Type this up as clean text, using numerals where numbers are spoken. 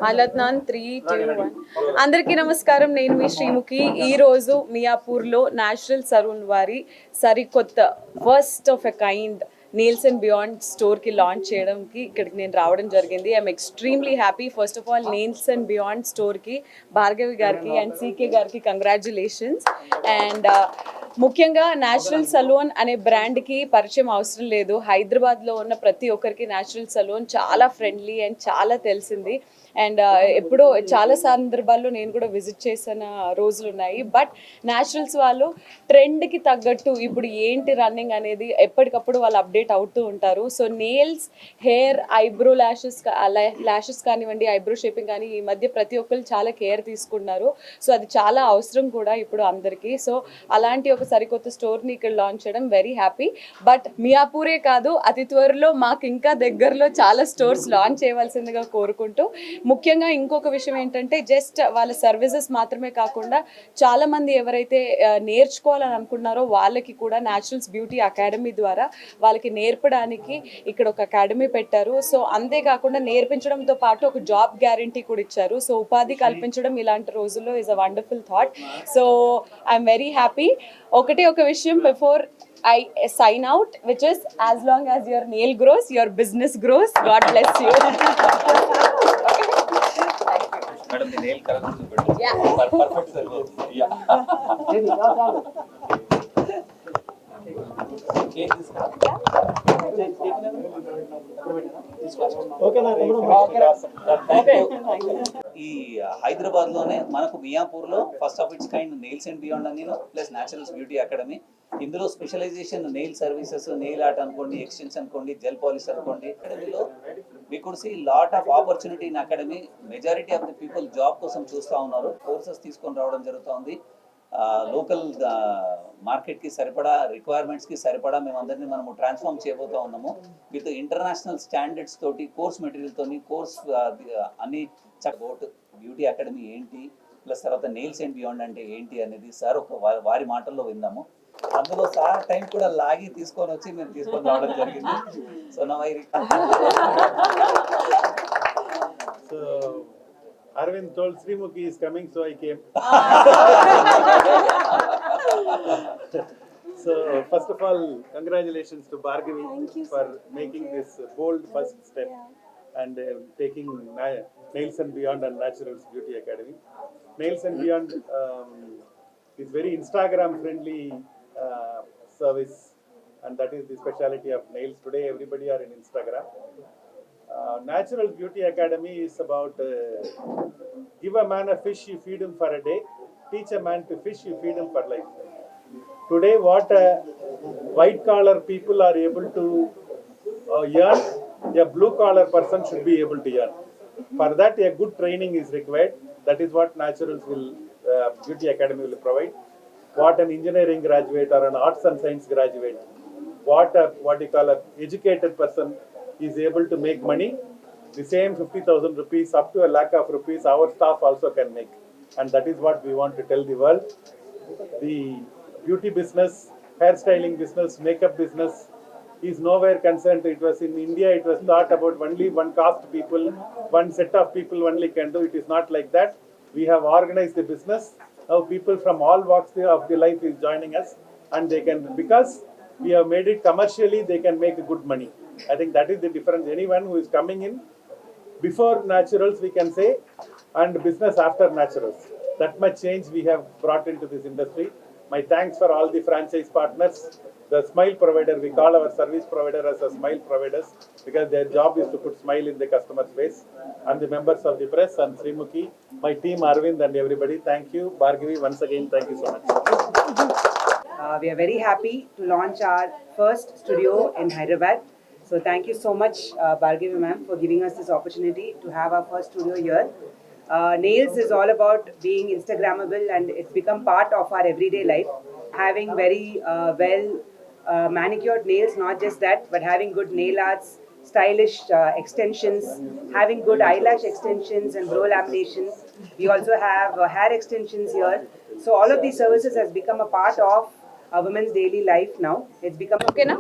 మాలత్నాన్ 3, 2, 1 అందరికీ నమస్కారం. నేను మీ శ్రీముఖి. ఈరోజు మియాపూర్లో నేచురల్ సలూన్ వారి సరికొత్త first of a kind nails and beyond స్టోర్కి లాంచ్ చేయడానికి ఇక్కడికి నేను రావడం జరిగింది. I'm extremely happy. First of all nails and beyond స్టోర్కి భార్గవి గారికి అండ్ సీకే గారికి కంగ్రాచ్యులేషన్స్. అండ్ ముఖ్యంగా నేచురల్ సలూన్ అనే బ్రాండ్కి పరిచయం అవసరం లేదు. హైదరాబాద్లో ఉన్న ప్రతి ఒక్కరికి నేచురల్ సలూన్ చాలా ఫ్రెండ్లీ అండ్ చాలా తెలిసింది. అండ్ ఎప్పుడో చాలా సందర్భాల్లో నేను కూడా విజిట్ చేసిన రోజులు ఉన్నాయి. బట్ నేచురల్స్ వాళ్ళు ట్రెండ్కి తగ్గట్టు ఇప్పుడు ఏంటి రన్నింగ్ అనేది ఎప్పటికప్పుడు వాళ్ళు అప్డేట్ అవుతూ ఉంటారు. So nails, hair, eyebrow lashes కానివ్వండి, ఐబ్రో షేపింగ్ కానీ ఈ మధ్య ప్రతి ఒక్కరు చాలా కేర్ తీసుకున్నారు. సో అది చాలా అవసరం కూడా ఇప్పుడు అందరికీ. సో అలాంటి ఒక సరికొత్త స్టోర్ని ఇక్కడ లాంచ్ చేయడం వెరీ హ్యాపీ. బట్ మియాపూరే కాదు, అతి త్వరలో మాకు ఇంకా దగ్గరలో చాలా స్టోర్స్ లాంచ్ చేయవలసిందిగా కోరుకుంటూ, ముఖ్యంగా ఇంకొక విషయం ఏంటంటే జస్ట్ వాళ్ళ సర్వీసెస్ మాత్రమే కాకుండా చాలామంది ఎవరైతే నేర్చుకోవాలని అనుకున్నారో వాళ్ళకి కూడా న్యాచురల్స్ బ్యూటీ అకాడమీ ద్వారా వాళ్ళకి నేర్పడానికి ఇక్కడ ఒక అకాడమీ పెట్టారు. సో అంతేకాకుండా నేర్పించడంతో పాటు ఒక జాబ్ గ్యారంటీ కూడా ఇచ్చారు. సో ఉపాధి కల్పించడం ఇలాంటి రోజుల్లో is a wonderful thought. So I'm very happy. ఒకటే ఒక విషయం before I sign out, which is as long as your nail grows, your business grows. God bless you. Madam, the nail color is good. Yeah. Perfect service. Yeah. ఈ హైదరాబాద్ లోనే మనకు మియాపూర్ లో first of its kind nails and beyond అని plus naturals beauty academy. ఇందులో specialization nail services, nail art అనుకోండి, extensions అనుకోండి, gel polish అనుకోండి. అకాడమీలో we could see lot of opportunity in academy. Majority of the people job కోసం చూస్తూ ఉన్నారు. Courses తీసుకొని రావడం జరుగుతుంది. లోకల్ మార్కెట్కి సరిపడా, రిక్వైర్మెంట్స్కి సరిపడా మేమందరినీ మనము ట్రాన్స్ఫార్మ్ చేయబోతూ ఉన్నాము. విత్ ఇంటర్నేషనల్ స్టాండర్డ్స్ తోటి, కోర్స్ మెటీరియల్తో, కోర్స్ అన్ని అబౌట్ బ్యూటీ అకాడమీ ఏంటి, ప్లస్ తర్వాత నెయిల్స్ అండ్ బియాండ్ అంటే ఏంటి అనేది సార్ ఒక వారి మాటల్లో విందాము. అందులో సార్ టైం కూడా లాగి తీసుకొని వచ్చి మేము తీసుకొని రావడం జరిగింది. సో నా Arvind told Srimukhi is coming, so I came. So first of all, congratulations to Bhargavi for making this bold first step and taking Nails and Beyond and Naturals Beauty Academy. Nails and Beyond is very Instagram friendly service, and that is the speciality of nails. Today everybody are in Instagram. Natural Beauty Academy is about give a man a fish, you feed him for a day. Teach a man to fish, you feed him for life. Today what white collar people are able to earn, a blue collar person should be able to earn. For that a good training is required. That is what Naturals will Beauty Academy will provide. What an engineering graduate or an arts and science graduate, what you call a educated person is able to make money, the same 50,000 rupees up to 1 lakh of rupees our staff also can make. And that is what we want to tell the world. The beauty business, hairstyling business, makeup business is nowhere concerned. It was in India, it was thought about only one caste people, one set of people only can do. It is not like that. We have organized the business. Now people from all walks of the life is joining us, and they can, because we have made it commercially, they can make good money. I think that is the difference. Anyone who is coming in before Naturals, we can say, and business after Naturals. That much change we have brought into this industry. My thanks for all the franchise partners. The smile provider, we call our service provider as a smile providers, because their job is to put smile in the customer's face. And the members of the press and Srimukhi, my team Arvind and everybody, thank you. Bhargavi, once again, thank you so much. We are very happy to launch our first studio in Hyderabad. So thank you so much, Bhargavi ma'am, for giving us this opportunity to have our first studio here. Nails is all about being Instagrammable, and it's become part of our everyday life. Having very manicured nails, not just that, but having good nail arts, stylish extensions, having good eyelash extensions and brow lamination. We also have hair extensions here. So all of these services has become a part of a woman's daily life now. It's become Okay na?